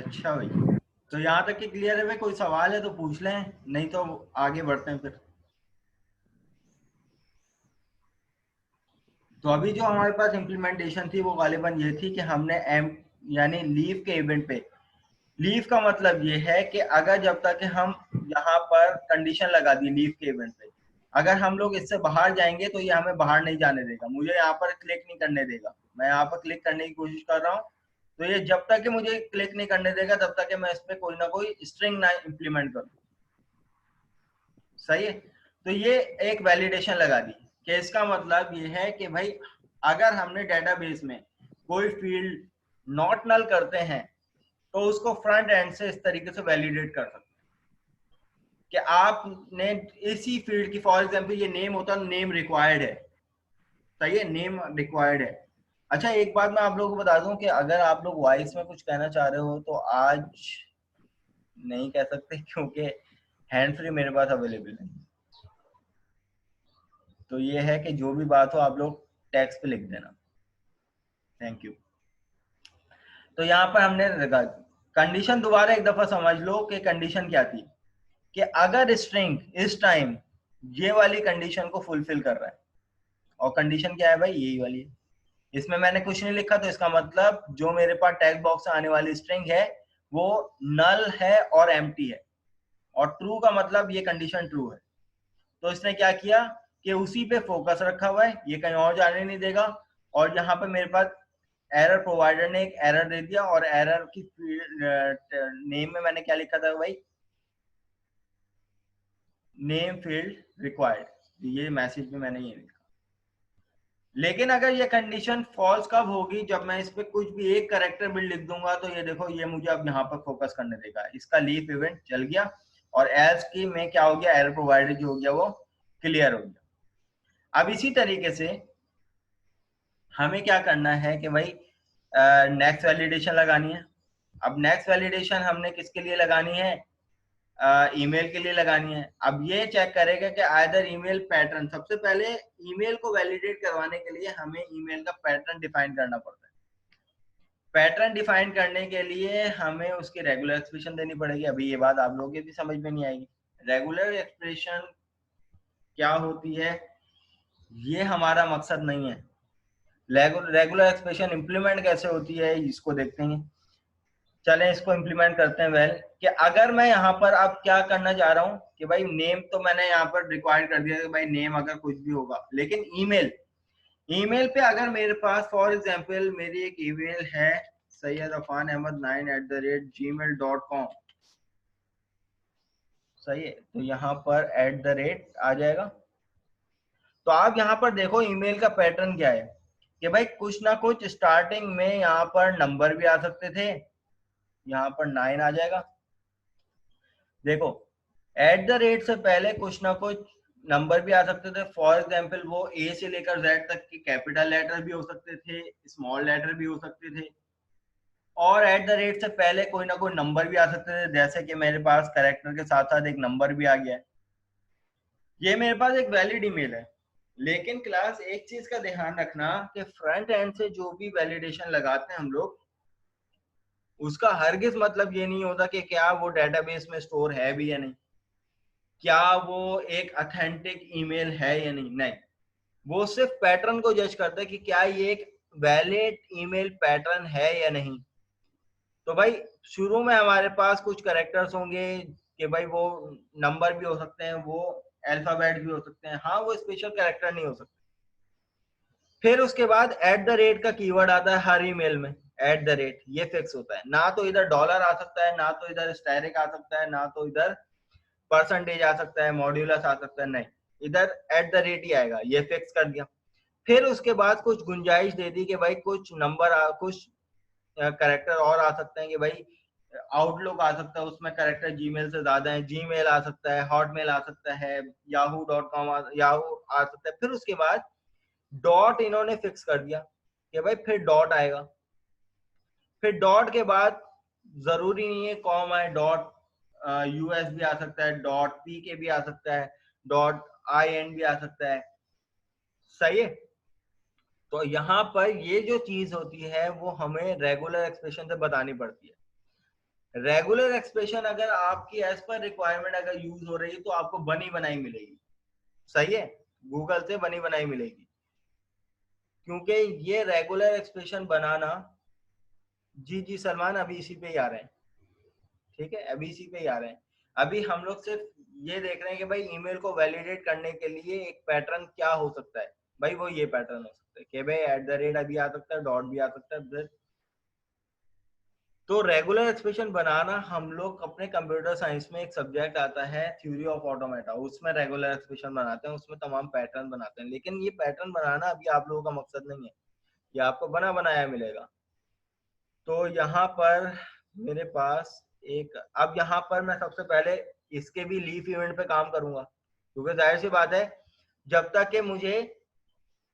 अच्छा भाई, तो यहाँ तक कि क्लियर है भाई? कोई सवाल है तो पूछ लें, नहीं तो आगे बढ़ते हैं फिर। तो अभी जो हमारे पास इम्प्लीमेंटेशन थी वो गालिबन ये थी कि हमने एम यानी लीव के इवेंट पे, लीव का मतलब ये है कि अगर जब तक हम यहाँ पर कंडीशन लगा दी लीव के इवेंट पे, अगर हम लोग इससे बाहर जाएंगे तो ये हमें बाहर नहीं जाने देगा, मुझे यहाँ पर क्लिक नहीं करने देगा। मैं यहाँ पर क्लिक करने की कोशिश कर रहा हूँ, तो ये जब तक कि मुझे क्लिक नहीं करने देगा तब तक कि मैं इस पर कोई ना कोई स्ट्रिंग ना इम्प्लीमेंट करूँ। सही है? तो ये एक वैलिडेशन लगा दी कि इसका मतलब ये है कि भाई अगर हमने डेटाबेस में कोई फील्ड नॉट नल करते हैं तो उसको फ्रंट एंड से इस तरीके से वैलिडेट कर सकते हैं कि आपने इसी फील्ड की, फॉर एग्जांपल ये नेम होता है, नेम रिक्वायर्ड है। सही है, नेम रिक्वायर्ड है। अच्छा, एक बात मैं आप लोगों को बता दूं कि अगर आप लोग वॉइस में कुछ कहना चाह रहे हो तो आज नहीं कह सकते क्योंकि हैंड फ्री मेरे पास अवेलेबल है। तो ये है कि जो भी बात हो आप लोग टेक्स्ट पे लिख देना। Thank you. तो यहाँ पर हमने लगा कंडीशन, दोबारा एक दफा समझ लो कि कंडीशन क्या थी, कि अगर स्ट्रिंग इस टाइम ये वाली कंडीशन को फुलफिल कर रहा है, और कंडीशन क्या है भाई? यही वाली है। इसमें मैंने कुछ नहीं लिखा तो इसका मतलब जो मेरे पास टेक्स्ट बॉक्स में आने वाली स्ट्रिंग है वो नल है और एम्प्टी है, और ट्रू का मतलब ये कंडीशन ट्रू है। तो इसने क्या किया कि उसी पे फोकस रखा हुआ है, ये कहीं और जाने नहीं देगा। और यहाँ पे मेरे पास एरर प्रोवाइडर ने एक एरर दे दिया, और एरर की नेम में मैंने क्या लिखा था भाई? Name field required. ये मैसेज में मैंने ये लिखा। लेकिन अगर ये कंडीशन फॉल्स कब होगी? जब मैं इस पे कुछ भी एक करेक्टर भी लिख दूंगा तो ये देखो, ये मुझे अब यहाँ पर फोकस करने देगा, इसका लीफ इवेंट चल गया, और एज की में क्या हो गया, एरर प्रोवाइडर जो हो गया वो क्लियर हो गया। अब इसी तरीके से हमें क्या करना है कि भाई नेक्स्ट वैलिडेशन लगानी है। अब नेक्स्ट वैलिडेशन हमने किसके लिए लगानी है? ईमेल के लिए लगानी है। अब ये चेक करेगा कि आइदर ईमेल पैटर्न, सबसे पहले ईमेल को वैलिडेट करवाने के लिए हमें ईमेल का पैटर्न डिफाइन करना पड़ता है। पैटर्न डिफाइन करने के लिए हमें उसकी रेगुलर एक्सप्रेशन देनी पड़ेगी। अभी ये बात आप लोगों की भी समझ में नहीं आएगी। रेगुलर एक्सप्रेशन क्या होती है ये हमारा मकसद नहीं है। रेगुलर एक्सप्रेशन इंप्लीमेंट कैसे होती है इसको देखते हैं। चलें इसको इंप्लीमेंट करते हैं। वेल, कि अगर मैं यहाँ पर अब क्या करना चाह रहा हूँ कि भाई नेम तो मैंने यहाँ पर रिक्वायर कर दिया कि भाई नेम अगर कुछ भी होगा, लेकिन ईमेल, ईमेल पे अगर मेरे पास फॉर एग्जांपल मेरी एक ईमेल है sayyadafanahmad9@gmail.com। सही है, तो यहाँ पर @ आ जाएगा। तो आप यहाँ पर देखो ईमेल का पैटर्न क्या है कि भाई कुछ ना कुछ स्टार्टिंग में यहाँ पर नंबर भी आ सकते थे, यहाँ पर 9 आ जाएगा। देखो, @ से पहले कुछ ना कुछ नंबर भी आ सकते थे। फॉर एग्जाम्पल वो ए से लेकर जेड तक के कैपिटल लेटर भी हो सकते थे, स्मॉल लेटर भी हो सकते थे, और @ से पहले कोई ना कोई नंबर भी आ सकते थे, जैसे कि मेरे पास करेक्टर के साथ साथ एक नंबर भी आ गया है। ये मेरे पास एक वैलिड ईमेल है। लेकिन क्लास एक चीज का ध्यान रखना कि फ्रंट एंड से जो भी वैलिडेशन लगाते हैं हम लोग, उसका हरगिज मतलब ये नहीं होता कि क्या वो डेटाबेस में स्टोर है भी या नहीं, क्या वो एक ऑथेंटिक ईमेल है या नहीं। नहीं, वो सिर्फ पैटर्न को जज करता है कि क्या ये एक वैलिड ईमेल पैटर्न है या नहीं। तो भाई शुरू में हमारे पास कुछ कैरेक्टर्स होंगे कि भाई वो नंबर भी हो सकते हैं, वो अल्फाबेट भी हो सकते हैं, हाँ वो स्पेशल कैरेक्टर नहीं हो सकते। फिर उसके बाद का कीवर्ड आता है हर ईमेल में। ये फिक्स होता है, ना तो इधर डॉलर आ सकता है, ना तो इधर स्टैरिक आ सकता है, ना तो इधर परसेंटेज आ सकता है, मॉड्यूलस आ सकता है, नहीं, इधर ही आएगा। ये फिक्स कर दिया। फिर उसके बाद कुछ गुंजाइश दे दी कि भाई कुछ नंबर कुछ कैरेक्टर और आ सकते हैं कि भाई आउटलुक आ सकता है, उसमें कैरेक्टर जीमेल से ज्यादा है, जीमेल आ सकता है, हॉटमेल आ सकता है, yahoo.com याहू आ सकता है। फिर उसके बाद डॉट इन्होंने फिक्स कर दिया कि भाई फिर डॉट आएगा। फिर डॉट के बाद जरूरी नहीं है कॉम आए, डॉट यूएस भी आ सकता है, डॉट पी के भी आ सकता है, डॉट आई एन भी आ सकता है। सही है। तो यहाँ पर ये जो चीज होती है वो हमें रेगुलर एक्सप्रेशन से बतानी पड़ती है। रेगुलर एक्सप्रेशन अगर आपकी एज पर रिक्वायरमेंट अगर यूज हो रही है तो आपको बनी बनाई मिलेगी। सही है, गूगल से बनी बनाई मिलेगी, क्योंकि ये रेगुलर एक्सप्रेशन बनाना, जी जी सलमान अभी इसी पे ही आ रहे हैं, ठीक है, अभी इसी पे ही आ रहे हैं। अभी हम लोग सिर्फ ये देख रहे हैं कि भाई ईमेल को वैलिडेट करने के लिए एक पैटर्न क्या हो सकता है। भाई वो ये पैटर्न हो सकता है कि भाई @ अभी आ सकता है, डॉट भी आ सकता है। तो रेगुलर एक्सप्रेशन बनाना, हम लोग अपने कंप्यूटर साइंस में एक सब्जेक्ट आता है थ्योरी ऑफ ऑटोमेटा, उसमें रेगुलर एक्सप्रेशन बनाते हैं, उसमें तमाम पैटर्न बनाते हैं। लेकिन ये पैटर्न बनाना अभी आप लोगों का मकसद नहीं है, ये आपको बना बनाया मिलेगा। तो यहाँ पर मेरे पास एक, अब यहाँ पर मैं सबसे पहले इसके भी लीफ इवेंट पे काम करूंगा, क्योंकि जाहिर सी बात है जब तक कि मुझे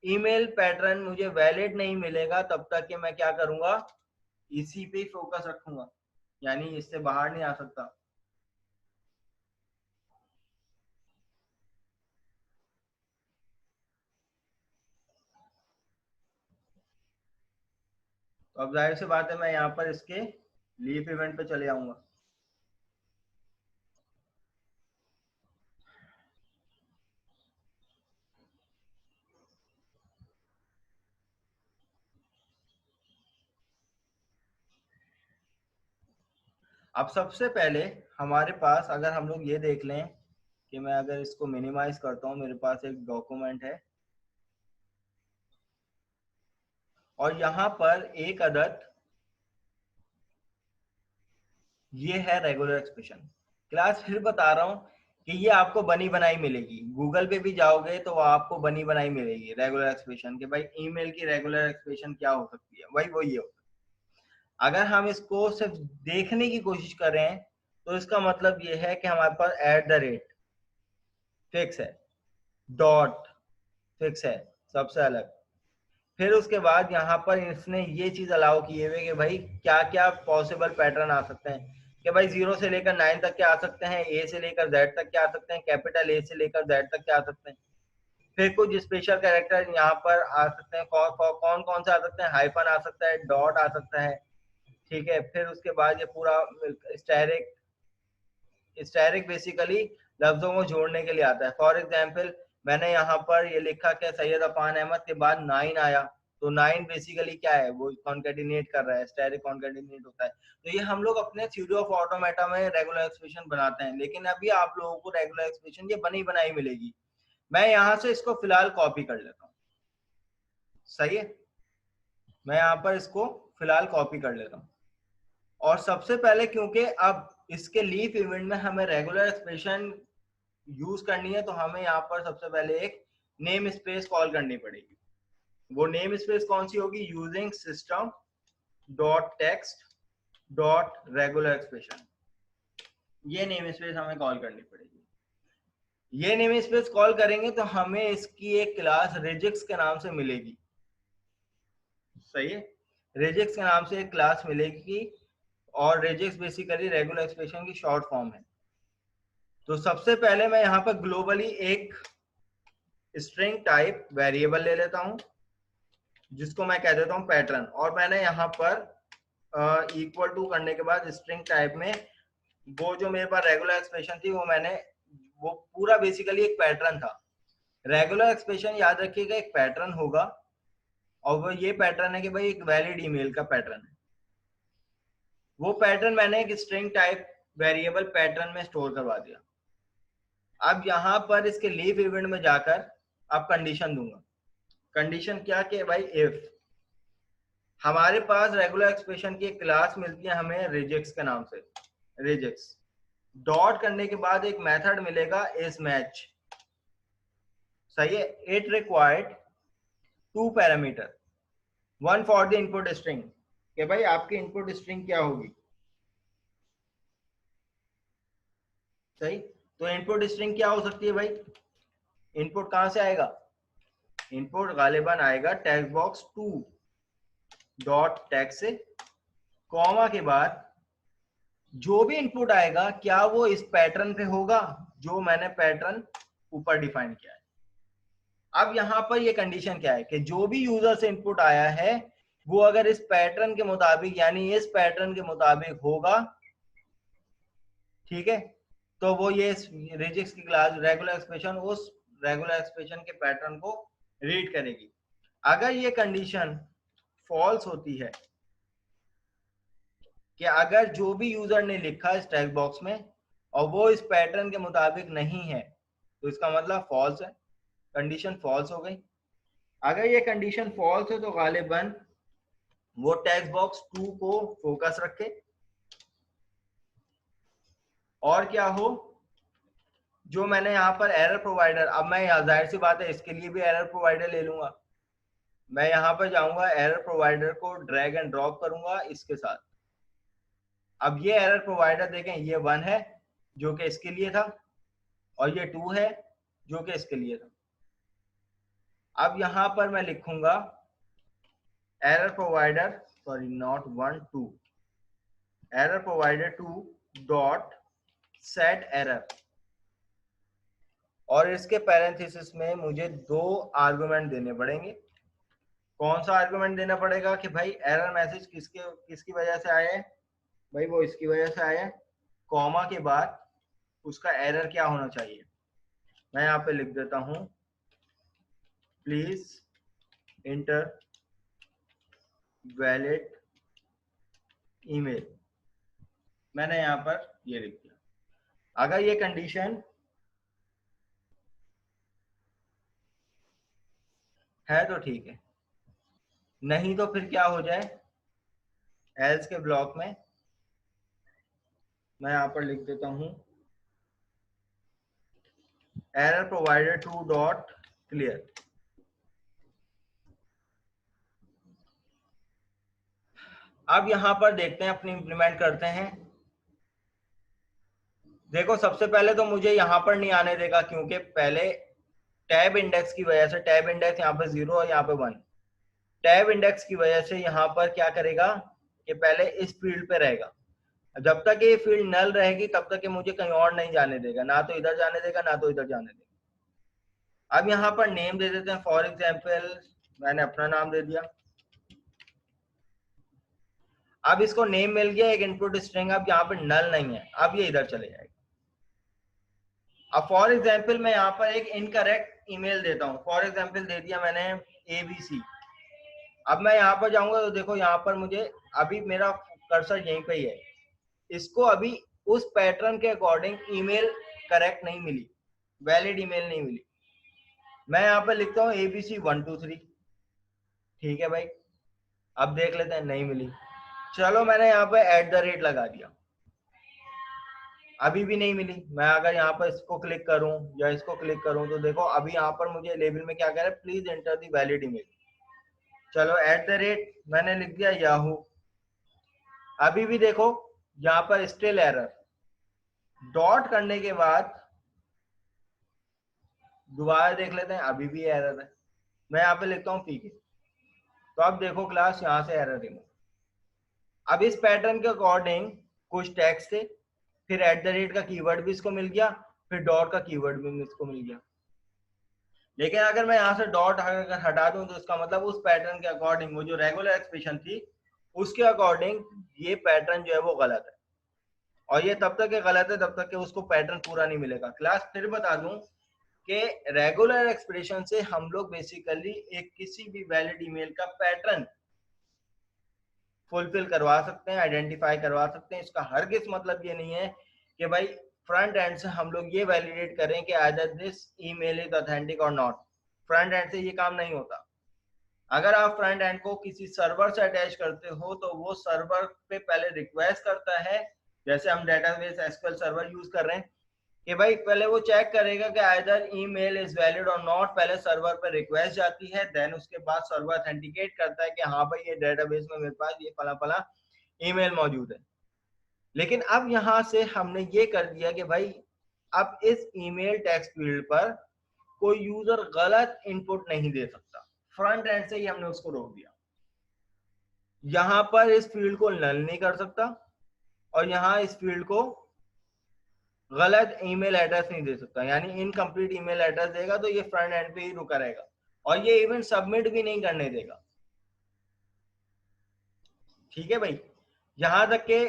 ईमेल पैटर्न मुझे वैलिड नहीं मिलेगा तब तक कि मैं क्या करूंगा, इसी पे ही फोकस रखूंगा, यानी इससे बाहर नहीं आ सकता। तो अब जाहिर सी बात है मैं यहाँ पर इसके लीफ इवेंट पे चले आऊंगा। अब सबसे पहले हमारे पास अगर हम लोग ये देख लें कि मैं अगर इसको मिनिमाइज करता हूँ, मेरे पास एक डॉक्यूमेंट है और यहाँ पर एक अदद ये है रेगुलर एक्सप्रेशन क्लास। फिर बता रहा हूँ कि ये आपको बनी बनाई मिलेगी, गूगल पे भी जाओगे तो आपको बनी बनाई मिलेगी रेगुलर एक्सप्रेशन के। भाई ईमेल की रेगुलर एक्सप्रेशन क्या हो सकती है, भाई वो ये हो। अगर हम इसको सिर्फ देखने की कोशिश करें तो इसका मतलब ये है कि हमारे पास @ फिक्स है, डॉट फिक्स है, सबसे अलग। फिर उसके बाद यहाँ पर इसने ये चीज अलाउ किए हुए कि भाई क्या क्या पॉसिबल पैटर्न आ सकते हैं, कि भाई 0 से लेकर 9 तक के आ सकते हैं, ए से लेकर जेड तक के आ सकते हैं, कैपिटल ए से लेकर जेड तक के आ सकते हैं। फिर कुछ स्पेशल कैरेक्टर यहाँ पर आ सकते हैं, कौन कौन से आ सकते हैं, हाइफन आ सकता है, डॉट आ सकता है, ठीक है। फिर उसके बाद ये पूरा स्टैरिक, स्टैरिक बेसिकली लफ्जों को जोड़ने के लिए आता है। फॉर एग्जाम्पल मैंने यहाँ पर ये लिखा कि सैयद अफान अहमद के बाद 9 आया, तो 9 बेसिकली क्या है, वो कॉन्केटिनेट कर रहा है, स्टैरिक कॉन्केटिनेट होता है। तो ये हम लोग अपने थ्योरी ऑफ ऑटोमेटा में रेगुलर एक्सप्रेशन बनाते हैं, लेकिन अभी आप लोगों को रेगुलर एक्सप्रेशन ये बनी बनाई मिलेगी। मैं यहाँ से इसको फिलहाल कॉपी कर लेता हूँ। सही है, मैं यहाँ पर इसको फिलहाल कॉपी कर लेता हूँ। और सबसे पहले क्योंकि अब इसके लीफ इवेंट में हमें रेगुलर एक्सप्रेशन यूज करनी है, तो हमें यहाँ पर सबसे पहले एक नेम स्पेस कॉल करनी पड़ेगी। वो नेम स्पेस कौन सी होगी, using system dot text dot regular expression, ये नेम स्पेस हमें कॉल करनी पड़ेगी। ये नेम स्पेस कॉल करेंगे तो हमें इसकी एक क्लास रिजिक्स के नाम से मिलेगी। सही है, रिजिक्स के नाम से एक क्लास मिलेगी, और रिजिक्स बेसिकली रेगुलर एक्सप्रेशन की शॉर्ट फॉर्म है। तो सबसे पहले मैं यहाँ पर ग्लोबली एक स्ट्रिंग टाइप वेरिएबल ले लेता हूँ जिसको मैं कह देता हूँ पैटर्न, और मैंने यहाँ पर इक्वल टू करने के बाद स्ट्रिंग टाइप में वो जो मेरे पास रेगुलर एक्सप्रेशन थी वो मैंने, वो पूरा बेसिकली एक पैटर्न था। रेगुलर एक्सप्रेशन याद रखिएगा एक पैटर्न होगा, और वो ये पैटर्न है कि भाई एक वैलिड ईमेल का पैटर्न है। वो पैटर्न मैंने एक स्ट्रिंग टाइप वेरिएबल पैटर्न में स्टोर करवा दिया। अब यहाँ पर इसके लीफ इवेंट में जाकर अब कंडीशन दूंगा। कंडीशन क्या कि भाई इफ हमारे पास रेगुलर एक्सप्रेशन की एक क्लास मिलती है हमें रिजेक्ट्स के नाम से, रिजेक्ट्स डॉट करने के बाद एक मेथड मिलेगा इस मैच। सही है, it required 2 parameter, 1 for the input string, कि भाई आपकी इनपुट स्ट्रिंग क्या होगी। सही, तो इनपुट स्ट्रिंग क्या हो सकती है भाई, इनपुट कहां से आएगा, इनपुट गालिबन आएगा टेक्स्ट बॉक्स 2 डॉट टेक्स्ट से, कॉमा के बाद जो भी इनपुट आएगा क्या वो इस पैटर्न पे होगा जो मैंने पैटर्न ऊपर डिफाइन किया है। अब यहां पर ये कंडीशन क्या है कि जो भी यूजर से इनपुट आया है वो अगर इस पैटर्न के मुताबिक यानी इस पैटर्न के मुताबिक होगा, ठीक है, तो वो ये रिजिक्स की क्लास रेगुलर एक्सप्रेशन उस रेगुलर एक्सप्रेशन के पैटर्न को रीड करेगी। अगर ये कंडीशन फॉल्स होती है कि अगर जो भी यूजर ने लिखा इस टेक्स्ट बॉक्स में और वो इस पैटर्न के मुताबिक नहीं है, तो इसका मतलब फॉल्स है, कंडीशन फॉल्स हो गई। अगर ये कंडीशन फॉल्स है तो गालिबन वो टेक्स्ट बॉक्स 2 को फोकस रखे और क्या हो, जो मैंने यहाँ पर एरर प्रोवाइडर, अब मैं जाहिर सी बात है इसके लिए भी एरर प्रोवाइडर ले लूंगा, मैं यहाँ पर जाऊंगा एरर प्रोवाइडर को ड्रैग एंड ड्रॉप करूंगा इसके साथ। अब ये एरर प्रोवाइडर देखें, ये 1 है जो कि इसके लिए था और ये 2 है जो कि इसके लिए था। अब यहां पर मैं लिखूंगा error provider, sorry not 1 2, error provider 2 dot set error, और इसके पैरेंथेसिस में मुझे 2 आर्गुमेंट देने पड़ेंगे। कौन सा आर्गुमेंट देना पड़ेगा कि भाई एरर मैसेज किसकी वजह से आया है, भाई वो इसकी वजह से आया है, कॉमा के बाद उसका एरर क्या होना चाहिए, मैं यहाँ पे लिख देता हूं प्लीज इंटर वैलिड ईमेल, मैंने यहाँ पर ये लिख दिया। अगर ये कंडीशन है तो ठीक है, नहीं तो फिर क्या हो जाए, एल्स के ब्लॉक में मैं यहाँ पर लिख देता हूं एरर प्रोवाइडर 2 डॉट क्लियर। अब यहां पर देखते हैं, अपनी इंप्लीमेंट करते हैं। देखो सबसे पहले तो मुझे यहां पर नहीं आने देगा क्योंकि पहले टैब इंडेक्स की वजह से, टैब इंडेक्स यहाँ पे 0 और यहाँ पे 1, टैब इंडेक्स की वजह से यहाँ पर क्या करेगा कि पहले इस फील्ड पे रहेगा, जब तक ये फील्ड नल रहेगी तब तक ये मुझे कहीं और नहीं जाने देगा, ना तो इधर जाने देगा ना तो इधर जाने देगा। अब यहाँ पर नेम दे देते हैं, फॉर एग्जाम्पल मैंने अपना नाम दे दिया। अब इसको नेम मिल गया, एक इनपुट स्ट्रिंग, अब यहाँ पर नल नहीं है, अब ये इधर चले जाएगा। अब फॉर एग्जाम्पल मैं यहाँ पर एक इनकरेक्ट ईमेल देता हूँ, फॉर एग्जाम्पल दे दिया मैंने ABC। अब मैं यहाँ पर जाऊंगा तो देखो यहाँ पर मुझे अभी मेरा कर्सर यहीं पे ही है, इसको अभी उस पैटर्न के अकॉर्डिंग ईमेल करेक्ट नहीं मिली, वैलिड ईमेल नहीं मिली। मैं यहाँ पर लिखता हूँ ABC 1 2 3, ठीक है भाई, अब देख लेते हैं, नहीं मिली। चलो मैंने यहाँ पर @ लगा दिया, अभी भी नहीं मिली। मैं अगर यहाँ पर इसको क्लिक करूं या इसको क्लिक करूं तो देखो अभी यहाँ पर मुझे लेबल में क्या कह रहा है, please enter the valid email. चलो @ मैंने लिख दिया याहू, अभी भी देखो यहाँ पर स्टिल एरर, डॉट करने के बाद दोबारा देख लेते हैं, अभी भी एरर है। मैं यहाँ पे लिखता हूँ पीके, तो अब देखो क्लास यहाँ से एरर रिमूव। अब इस पैटर्न के अकॉर्डिंग कुछ टैक्स थे, फिर @ का कीवर्ड भी इसको मिल गया, फिर डॉट का कीवर्ड भी इसको मिल गया। लेकिन अगर मैं यहाँ से डॉट अगर हटा दूं तो इसका मतलब उस पैटर्न के अकॉर्डिंग वो जो रेगुलर एक्सप्रेशन थी उसके अकॉर्डिंग ये पैटर्न जो है वो गलत है, और ये तब तक गलत है तब तक कि उसको पैटर्न पूरा नहीं मिलेगा। क्लास फिर बता दूं कि रेगुलर एक्सप्रेशन से हम लोग बेसिकली एक किसी भी वैलिड ईमेल का पैटर्न फुलफिल करवा सकते हैं, आइडेंटिफाई करवा सकते हैं। इसका हरगिज मतलब ये नहीं है कि भाई फ्रंट एंड से हम लोग ये वैलिडेट करें कि either this email is authentic और नॉट, फ्रंट एंड से ये काम नहीं होता। अगर आप फ्रंट एंड को किसी सर्वर से अटैच करते हो तो वो सर्वर पे पहले रिक्वेस्ट करता है, जैसे हम डेटाबेस SQL सर्वर यूज कर रहे हैं, कि भाई पहले वो चेक करेगा कि आइदर ईमेल इज वैलिड और नॉट, पहले सर्वर पर रिक्वेस्ट जाती है, देन उसके बाद सर्वर ऑथेंटिकेट करता है कि हाँ भाई ये डेटाबेस में मेरे पास ये फला फला ईमेल मौजूद है। लेकिन अब यहां से हमने ये कर दिया कि भाई अब इस ईमेल टेक्स्ट फील्ड पर कोई यूजर गलत इनपुट नहीं दे सकता, फ्रंट एंड से ही हमने उसको रोक दिया। यहां पर इस फील्ड को नल नहीं कर सकता और यहां इस फील्ड को गलत ईमेल एड्रेस नहीं दे सकता, यानी इनकम्प्लीट ईमेल एड्रेस देगा तो ये फ्रंट एंड पे ही रुका रहेगा और ये इवेंट सबमिट भी नहीं करने देगा। ठीक है भाई, यहां तक के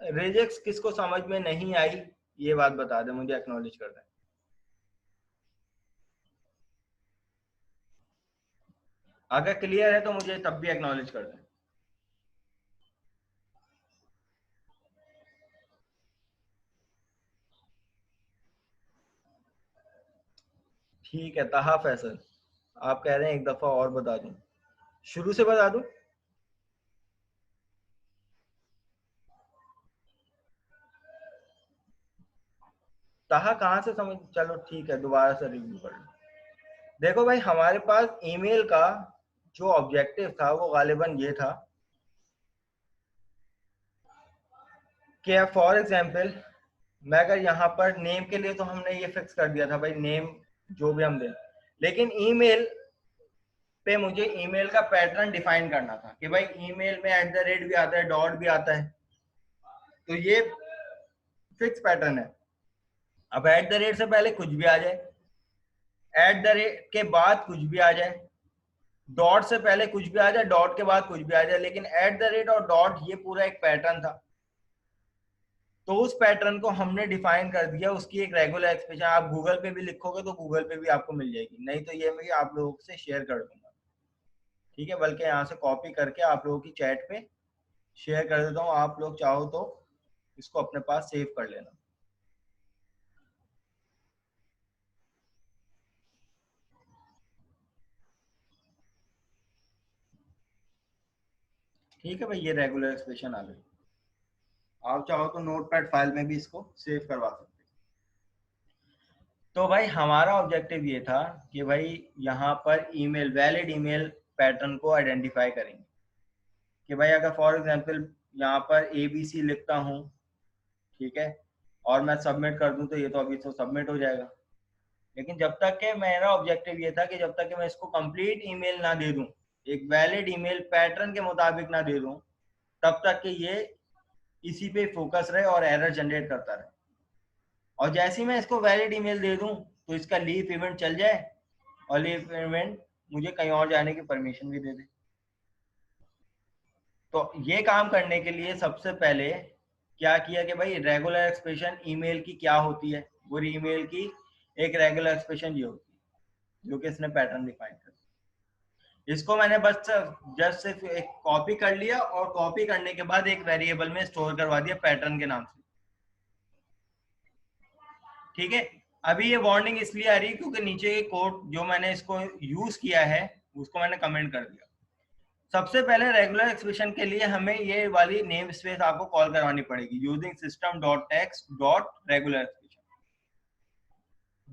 रिजेक्ट्स किसको समझ में नहीं आई ये बात बता दे, मुझे एक्नॉलेज कर दे। अगर क्लियर है तो मुझे तब भी एक्नॉलेज कर दे। ठीक है ताहा फैसल, आप कह रहे हैं एक दफा और बता दूं, शुरू से बता दूं? ताहा कहां से समझ, चलो ठीक है दोबारा से रिव्यू कर लो। देखो भाई हमारे पास ईमेल का जो ऑब्जेक्टिव था वो गालिबन ये था कि फॉर एग्जाम्पल मैं अगर यहाँ पर नेम के लिए तो हमने ये फिक्स कर दिया था भाई नेम जो भी हम दें, लेकिन ईमेल पे मुझे ईमेल का पैटर्न डिफाइन करना था कि भाई ईमेल में @ भी आता है, डॉट भी आता है, तो ये फिक्स पैटर्न है। अब @ से पहले कुछ भी आ जाए, के बाद कुछ भी आ जाए, डॉट से पहले कुछ भी आ जाए, डॉट के बाद कुछ भी आ जाए, लेकिन और डॉट ये पूरा एक पैटर्न था। तो उस पैटर्न को हमने डिफाइन कर दिया, उसकी एक रेगुलर एक्सप्रेशन आप गूगल पे भी लिखोगे तो गूगल पे भी आपको मिल जाएगी, नहीं तो ये मैं आप लोगों से शेयर कर दूंगा। ठीक है, बल्कि यहाँ से कॉपी करके आप लोगों की चैट पे शेयर कर देता हूँ, आप लोग चाहो तो इसको अपने पास सेव कर लेना। ठीक है भाई, ये रेगुलर एक्सप्रेशन आ गई, आप चाहो तो नोटपैड फाइल में भी इसको सेव करवा सकते हैं। तो भाई हमारा ऑब्जेक्टिव ये था कि भाई यहाँ पर ईमेल वैलिड ईमेल पैटर्न को आइडेंटिफाई करेंगे कि भाई अगर फॉर एग्जांपल यहाँ पर ABC लिखता हूँ, ठीक है, और मैं सबमिट कर दूं तो ये तो अभी तो सबमिट हो जाएगा, लेकिन जब तक के मेरा ऑब्जेक्टिव ये था कि जब तक कि मैं इसको कंप्लीट ईमेल ना दे दूं, एक वैलिड ईमेल पैटर्न के मुताबिक ना दे दूं, तब तक कि ये इसी पे फोकस रहे और एरर जनरेट करता रहे। और जैसे ही मैं इसको वैलिड ईमेल दे दूं तो इसका लीव इवेंट चल जाए और लीव इवेंट मुझे कहीं और जाने की परमिशन भी दे दे। तो ये काम करने के लिए सबसे पहले क्या किया कि भाई रेगुलर एक्सप्रेशन ईमेल की क्या होती है, वो ईमेल की एक रेगुलर एक्सप्रेशन ये होती है जो कि इसने पैटर्न डिफाइन कर, इसको मैंने बस जस्ट सिर्फ एक कॉपी कर लिया और कॉपी करने के बाद एक वेरिएबल में स्टोर करवा दिया पैटर्न के नाम से। ठीक है, अभी ये वार्निंग इसलिए आ रही है क्योंकि नीचे के कोड जो मैंने इसको यूज किया है उसको मैंने कमेंट कर दिया। सबसे पहले रेगुलर एक्सप्रेशन के लिए हमें ये वाली नेम स्पेस आपको कॉल करवानी पड़ेगी using system dot text dot regular expression.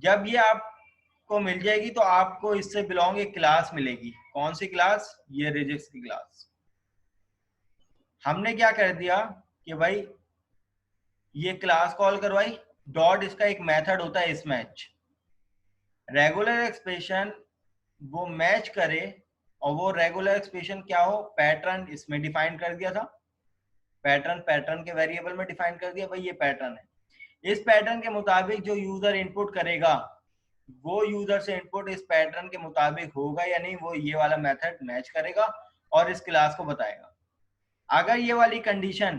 जब ये आपको मिल जाएगी तो आपको इससे बिलोंग एक क्लास मिलेगी, कौन सी क्लास, ये रिजिक्स की क्लास। हमने क्या कर दिया कि भाई ये क्लास कॉल करवाई, डॉट इसका एक मेथड होता है इस मैच, रेगुलर एक्सप्रेशन वो मैच करे और वो रेगुलर एक्सप्रेशन क्या हो, पैटर्न इसमें डिफाइन कर दिया था, पैटर्न के वेरिएबल में डिफाइन कर दिया भाई ये पैटर्न है, इस पैटर्न के मुताबिक जो यूजर इनपुट करेगा वो यूजर से इनपुट इस पैटर्न के मुताबिक होगा या नहीं, वो ये वाला मेथड मैच करेगा और इस क्लास को बताएगा। अगर ये वाली कंडीशन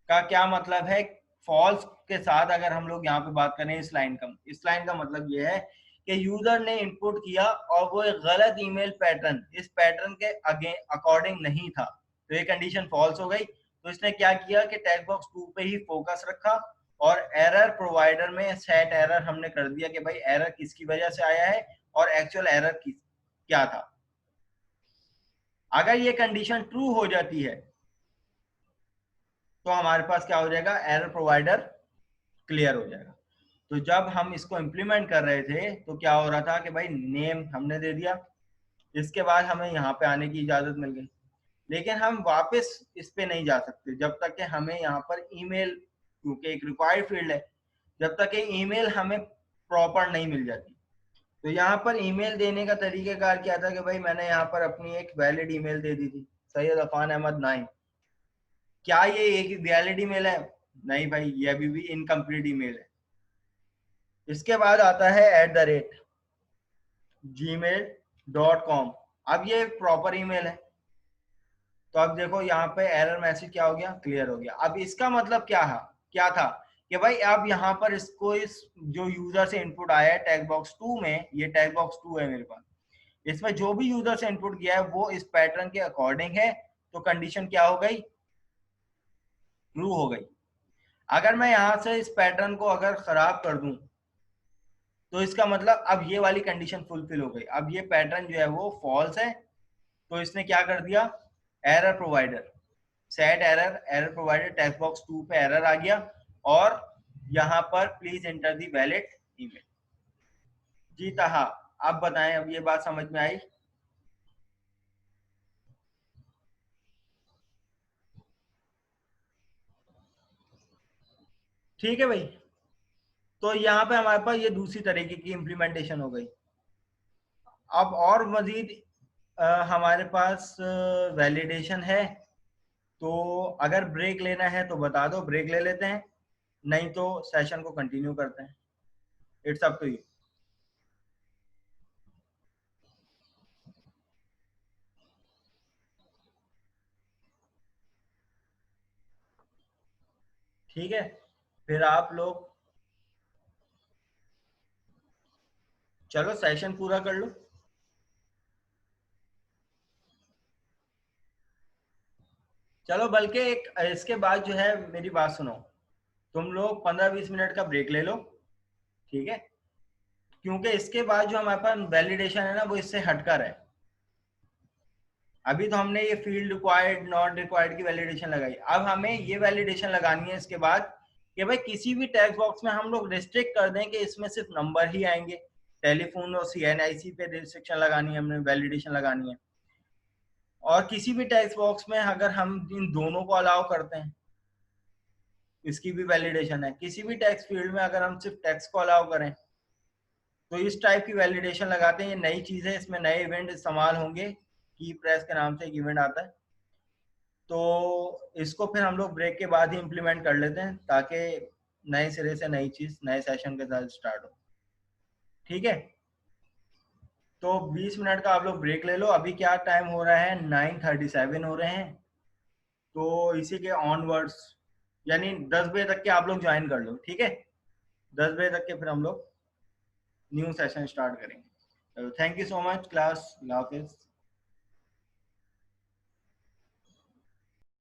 का क्या मतलब है, फॉल्स के साथ अगर हम लोग यहाँ पे बात करें इस लाइन का मतलब ये है कि यूजर ने इनपुट किया और वो एक गलत ईमेल पैटर्न इस पैटर्न के अकॉर्डिंग नहीं था, तो ये कंडीशन फॉल्स हो गई। तो इसने क्या किया कि टेक्स्ट बॉक्स 2 पे ही फोकस रखा और एरर प्रोवाइडर में सेट एरर हमने कर दिया कि भाई एरर किसकी वजह से आया है और एक्चुअल एरर क्या था। अगर ये कंडीशन ट्रू हो जाती है तो हमारे पास क्या हो जाएगा, एरर प्रोवाइडर क्लियर हो जाएगा। तो जब हम इसको इम्प्लीमेंट कर रहे थे तो क्या हो रहा था कि भाई नेम हमने दे दिया, इसके बाद हमें यहाँ पे आने की इजाजत मिल गई, लेकिन हम वापस इस पे नहीं जा सकते जब तक कि हमें यहाँ पर ईमेल, क्योंकि एक रिक्वायर्ड फील्ड है, जब तक कि ईमेल हमें प्रॉपर नहीं मिल जाती। तो यहाँ पर ईमेल देने का तरीकेकार क्या था कि भाई मैंने यहाँ पर अपनी एक वैलिड ईमेल दे दी थी, सैयद अफान अहमद 9। क्या ये एक वैलिड ईमेल है? नहीं भाई, ये अभी भी इनकम्प्लीट ईमेल है। इसके बाद आता है @gmail.com। अब ये प्रॉपर ईमेल है। तो अब देखो यहाँ पे एरर मैसेज क्या हो गया, क्लियर हो गया। अब इसका मतलब क्या था कि भाई अब यहाँ पर इसको इस जो यूजर से इनपुट आया है टैग बॉक्स 2 में, ये टैग बॉक्स 2 है मेरे पास, इसमें जो भी यूजर से इनपुट किया है वो इस पैटर्न के अकॉर्डिंग है, तो कंडीशन क्या हो गई, ट्रू हो गई। अगर मैं यहाँ से इस पैटर्न को अगर खराब कर दूं तो इसका मतलब अब ये वाली कंडीशन फुलफिल हो गई, अब ये पैटर्न जो है वो फॉल्स है। तो इसने क्या कर दिया, error provider set error provider text box 2 पे एरर आ गया, और यहाँ पर please enter the valid email. जी ताहा, आप बताएं, अब ये बात समझ में आई? ठीक है भाई। तो यहाँ पे हमारे पास ये दूसरी तरीके की इम्प्लीमेंटेशन हो गई। अब और मजीद हमारे पास वैलिडेशन है, तो अगर ब्रेक लेना है तो बता दो, ब्रेक ले लेते हैं, नहीं तो सेशन को कंटिन्यू करते हैं। It's up to you. ठीक है, फिर आप लोग चलो सेशन पूरा कर लो। चलो, बल्कि एक इसके बाद जो है मेरी बात सुनो, तुम लोग 15-20 मिनट का ब्रेक ले लो, ठीक है? क्योंकि इसके बाद जो हमारे पास वैलिडेशन है ना, वो इससे हटकर है। अभी तो हमने ये फील्ड रिक्वायर्ड नॉट रिक्वायर्ड की वैलिडेशन लगाई, अब हमें ये वैलिडेशन लगानी है इसके बाद कि भाई किसी भी टेक्स्ट बॉक्स में हम लोग रिस्ट्रिक्ट कर दें कि इसमें सिर्फ नंबर ही आएंगे। टेलीफोन और CNIC पे रिस्ट्रिक्शन लगानी है, हमने वैलिडेशन लगानी है। और किसी भी टेक्स्ट बॉक्स में अगर हम इन दोनों को अलाउ करते हैं, इसकी भी वैलिडेशन है। किसी भी टेक्स्ट फील्ड में अगर हम सिर्फ टेक्स्ट को अलाउ करें तो इस टाइप की वैलिडेशन लगाते हैं। ये नई चीज है, इसमें नए इवेंट इस्तेमाल होंगे, की प्रेस के नाम से एक इवेंट आता है। तो इसको फिर हम लोग ब्रेक के बाद ही इम्प्लीमेंट कर लेते हैं, ताकि नए सिरे से नई चीज नए सेशन के साथ स्टार्ट हो। ठीक है, तो 20 मिनट का आप लोग ब्रेक ले लो। अभी क्या टाइम हो रहा है, 9:37 हो रहे हैं। तो इसी के ऑनवर्ड्स यानी 10 बजे तक के आप लोग ज्वाइन कर लो, ठीक है? 10 बजे तक के फिर हम लोग न्यू सेशन स्टार्ट करेंगे। Thank you so much class, Allah Hafiz.